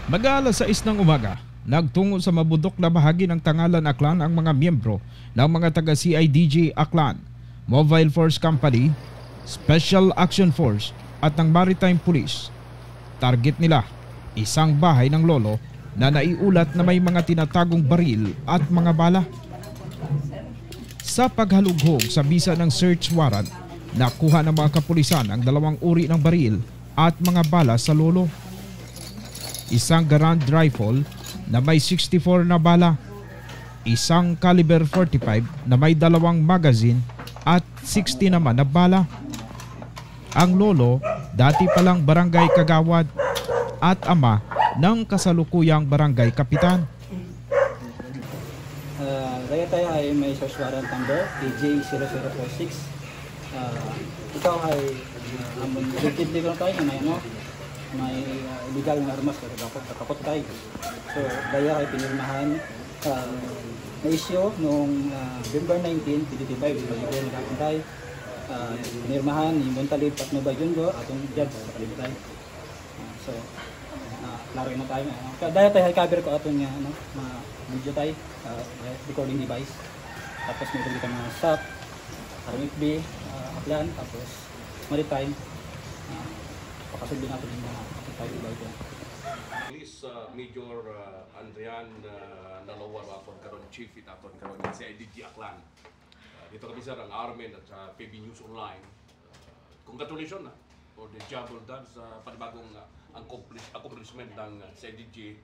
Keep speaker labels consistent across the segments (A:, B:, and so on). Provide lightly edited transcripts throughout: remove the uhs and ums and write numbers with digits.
A: Mag-aalas 6 ng umaga, nagtungo sa mabundok na bahagi ng Tangalan, Aklan ang mga miyembro ng mga taga-CIDG Aklan, Mobile Force Company, Special Action Force at ng Maritime Police. Target nila, isang bahay ng lolo na naiulat na may mga tinatagong baril at mga bala. Sa paghalughog sa bisa ng search warrant, nakuha ng mga kapulisan ang 2 uri ng baril at mga bala sa lolo. Isang Garand rifle na may 64 na bala, isang caliber 45 na may 2 magazine at 60 naman na bala. Ang lolo, dati palang barangay kagawad at ama ng kasalukuyang barangay kapitan.
B: Kaya tayo ay may search warrant number AJ0046. Ikaw ay relatively lang tayo na may illegal na armas pero takot tayo. So daya ay pinirmahan na issue noong November 19, 2025 illegal na tayo. Pinirmahan ni Montalib at Nova Jungo atong judge sa Kalibutay. So klaro na tayo. Daya tayo ay cover ko atong video tayo, recording device. Tapos may tuloy ka mga SAP, RMFB, Aklan, tapos Maritime. Pakasundin natin yung mga tayo iba ito.
C: Police Major Andrian Nalawar ako karon chief itaton karon sa CIDG Aklan. Dito kami sir ang Armen at PB News Online. Congratulations for the job well done sa panibagong accomplishment ng CIDG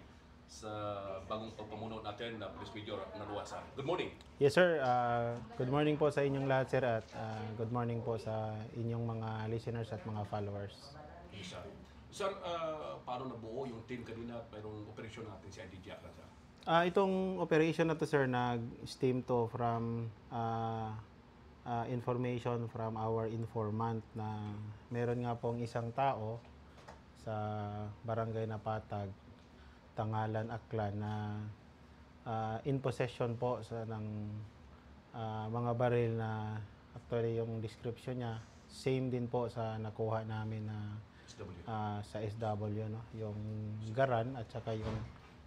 C: sa bagong pagpamuno natin na Police Major Naluwasan. Good morning.
D: Yes sir, good morning po sa inyong lahat sir at good morning po sa inyong mga listeners at mga followers.
C: Yes, sir. Sir, paano nabuo yung team kanina at mayroong operasyon natin sa CIDG Aklan sir?
D: Itong operation na to sir, nag-stem to from information from our informant na meron nga pong isang tao sa barangay na Patag, Tangalan, Aklan na in possession po ng mga baril na actually yung description niya same din po sa nakuha namin na sa SW, no? Yung Garan at saka yung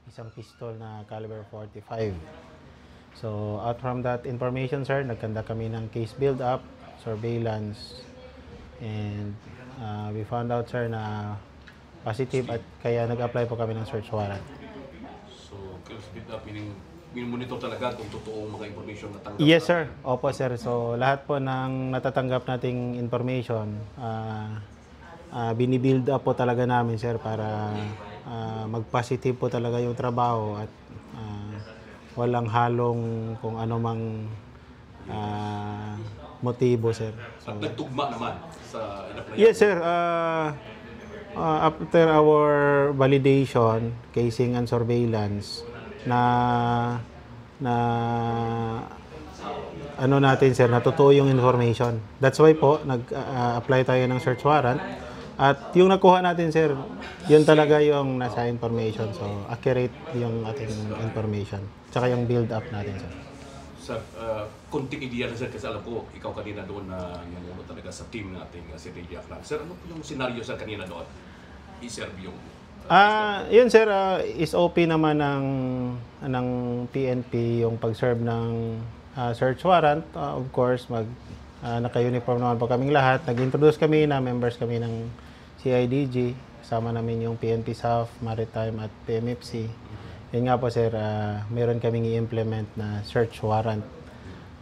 D: isang pistol na caliber 45. So out from that information sir, nagkanda kami ng case build up, surveillance, and we found out sir na positive at kaya nag-apply po kami ng search warrant.
C: So, case build up meaning monitor talaga kung totoong mga information na tanggap?
D: Yes sir, opo sir. So lahat po ng natatanggap nating information, binibuild up po talaga namin sir para mag-positive po talaga yung trabaho at walang halong kung ano mang motibo sir.
C: So, at nagtugma naman sa in-applyan?
D: Yes sir, after our validation, casing and surveillance na ano natin sir, natotoo yung information. That's why po nag-apply tayo ng search warrant. At yung nakuha natin sir, yun talaga yung nasa information. So accurate yung ating information. Tsaka yung build up natin sir.
C: Sir, kunting ideya na sir kasi alam ko ikaw kanina doon na namuno talaga sa team nating CIDG Aklan. Sir, ano po yung senaryo sir kanina doon? I-serve yung
D: yun sir, SOP naman ng PNP yung pag-serve ng search warrant. Of course, naka-uniform naman po kaming lahat. Nag-introduce kami na members kami ng CIDG. Kasama namin yung PNP SAF, Maritime at PMFC. Yun nga po sir, meron kaming i-implement na search warrant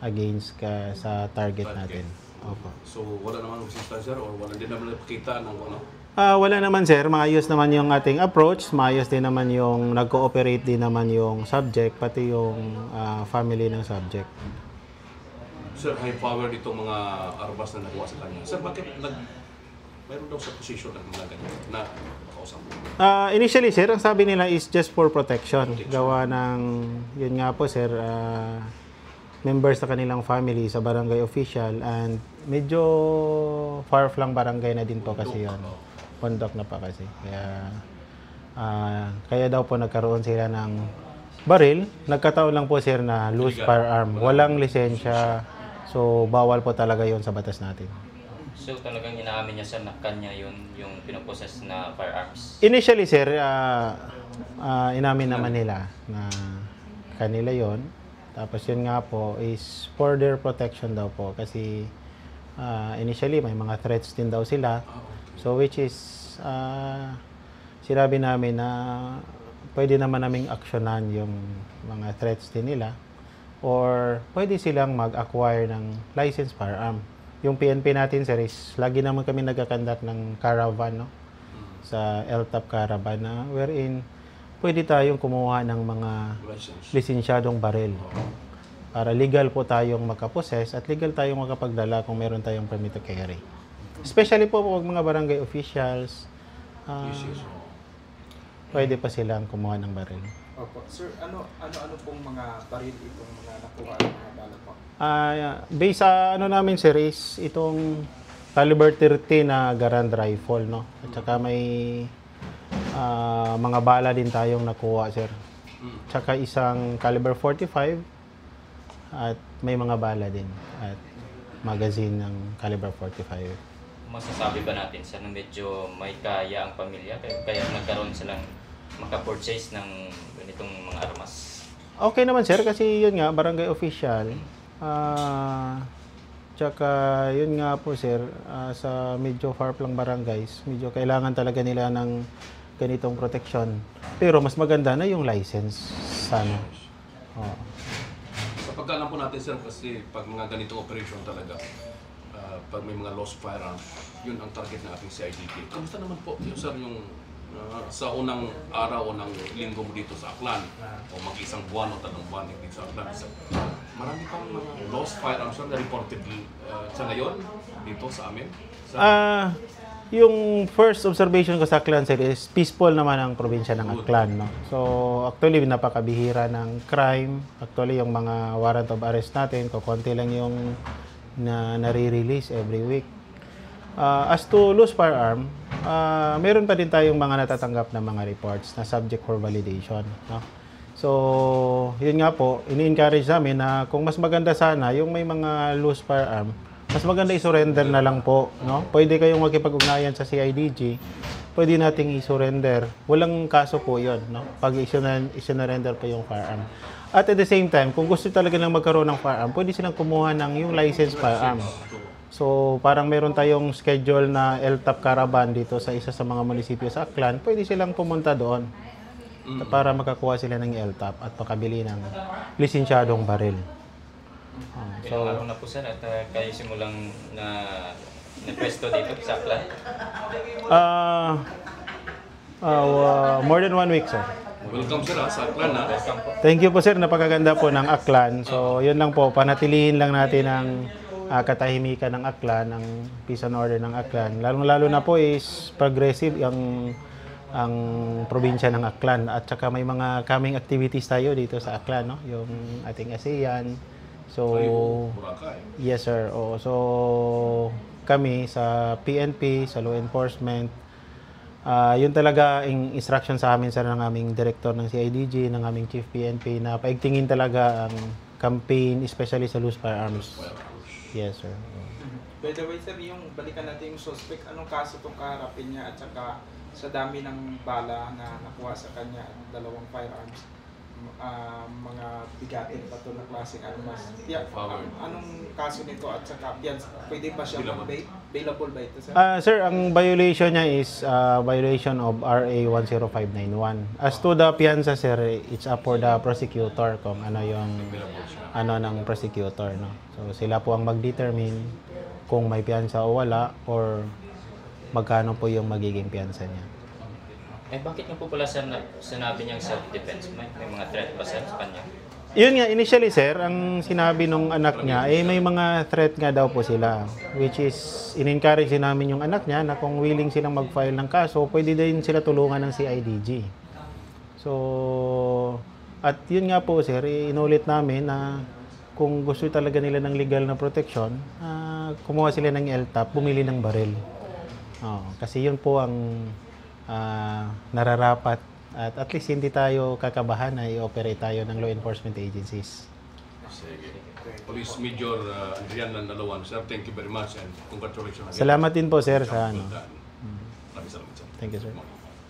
D: against sa target natin. Opo.
C: So, wala naman resistance sir or wala din naman nakikita ng ano?
D: Wala naman sir, maayos naman yung ating approach, maayos din naman yung nag-cooperate din naman yung subject, pati yung family ng subject.
C: Sir, high power itong mga armas na nakuha sa kanya. Sir, bakit mayroon daw sa position ng mga ganyan na kausap mo?
D: Initially sir, ang sabi nila is just for protection. Gawa ng, yun nga po sir, members sa kanilang family sa barangay official and medyo far-flung barangay na din po kasi yun. Pondok na pa kasi. Kaya daw po nagkaroon sila ng baril. Nagkataon lang po sir na loose firearm. Walang lisensya. So bawal po talaga yon sa batas natin.
E: So talagang inaamin niya sir na kanya yung pinoposes na firearms?
D: Initially sir, inamin naman nila na kanila yon. Tapos yun nga po is for their protection daw po kasi initially may mga threats din daw sila. So which is sinabi namin na pwede naman naming aksyonan yung mga threats din nila or pwede silang mag-acquire ng licensed firearm. Yung PNP natin sir is lagi naman kami nagkakandak ng caravan, no? Sa LTAP caravan na wherein pwede tayong kumuha ng mga lisensyadong baril para legal po tayong makaposes at legal tayong makapagdala kung meron tayong permit to carry. Especially po pag mga barangay officials, pwede pa silang kumuha ng baril.
E: Opo. Sir, ano pong mga baril itong mga nakuha ng mga bala po?
D: Based sa namin sir is itong caliber 30 na Garand rifle, no? At saka may mga bala din tayong nakuha, sir. Tsaka isang caliber 45 at may mga bala din at magazine ng caliber 45.
F: Masasabi ba natin sir na medyo may kaya ang pamilya kaya nagkaroon silang makapurchase ng ganitong mga armas?
D: Okay naman sir kasi yun nga barangay official. Tsaka yun nga po sir, sa medyo far flung barangays, medyo kailangan talaga nila ng ganitong protection. Pero mas maganda na yung license sana.
C: Sa pagkaalam po natin sir, kasi pag mga ganitong operation talaga, pag may mga lost firearms, yun ang target ng ating CIDG. Kamusta naman po yung sir yung sa unang araw o ng linggo mo dito sa Aklan o mag-isang buwan o tatlong buwan dito sa Aklan? Marami pang mga lost firearms na reported sa ngayon dito sa amin?
D: Yung first observation ko sa Aklan sir is peaceful naman ang probinsya ng Aklan, no? So actually napakabihira ng crime. Actually yung mga warrant of arrest natin, kukunti lang yung nare-release every week. As to loose firearm, meron pa din tayong mga natatanggap na mga reports na subject for validation, no? So, yun nga po, ini-encourage namin na kung mas maganda sana, yung may mga loose firearm, mas maganda i-surrender na lang po, no? Pwede kayong makipag-ugnayan sa CIDG, pwede nating i-surrender. Walang kaso po yun, no? Pag i-surrender po yung firearm. At at the same time, kung gusto talaga lang magkaroon ng firearm, pwede silang kumuha ng yung licensed firearm. So, parang meron tayong schedule na LTAP caravan dito sa isa sa mga munisipyo sa Aklan, pwede silang pumunta doon para makakuha sila ng LTAP at makabili ng lisensyadong baril.
F: So, ilang araw na po sir at kayo simulang na pwesto dito sa Aklan?
D: More than 1 week, sir.
C: Welcome sir sa Aklan.
F: Welcome po.
D: Thank you po sir, napakaganda po ng Aklan. So, yun lang po, panatilihin lang natin ang katahimikan ng Aklan, ang peace and order ng Aklan. Lalo na po is progressive ang probinsya ng Aklan. At saka may mga coming activities tayo dito sa Aklan, no? Yung ating ASEAN. So, yes sir. So, kami sa PNP, sa law enforcement, yun talaga ang instruction sa amin sir ng aming director ng CIDG, ng aming chief PNP na paigtingin talaga ang campaign, especially sa loose firearms. Yes sir.
E: By the way sir, yung balikan natin yung suspect, anong kaso itong kaharapin niya at saka sa dami ng bala na nakuha sa kanya at dalawang firearms, mga bigatin pa ito na klaseng armas. Anong kaso nito at saka pwede ba siya available ba ito sir?
D: Sir, ang violation niya is violation of RA 10591. As to the piyansa sir, it's up for the prosecutor kung ano yung ng prosecutor, no? So sila po ang mag-determine kung may piyansa o wala or magkano po yung magiging piyansa niya.
F: Bakit nga po pala sir sinabi niyang self-defense? May mga threat ba sir sa kanya?
D: Yun nga, initially sir, ang sinabi nung anak niya, may mga threat nga daw po sila. Which is, in-encourage namin yung anak niya na kung willing silang mag-file ng kaso, pwede din sila tulungan ng CIDG. So, at yun nga po sir, inulit namin na kung gusto talaga nila ng legal na protection, kumuha sila ng LTAP, bumili ng baril. Kasi yun po ang nararapat at least hindi tayo kakabahan na i-operate tayo ng law enforcement agencies.
C: Sige. Police Major Adrian Nandalawan, sir, thank you very much and congratulations.
D: Salamat din po sir sa ano.
C: Maraming salamat sir.
D: Thank you sir.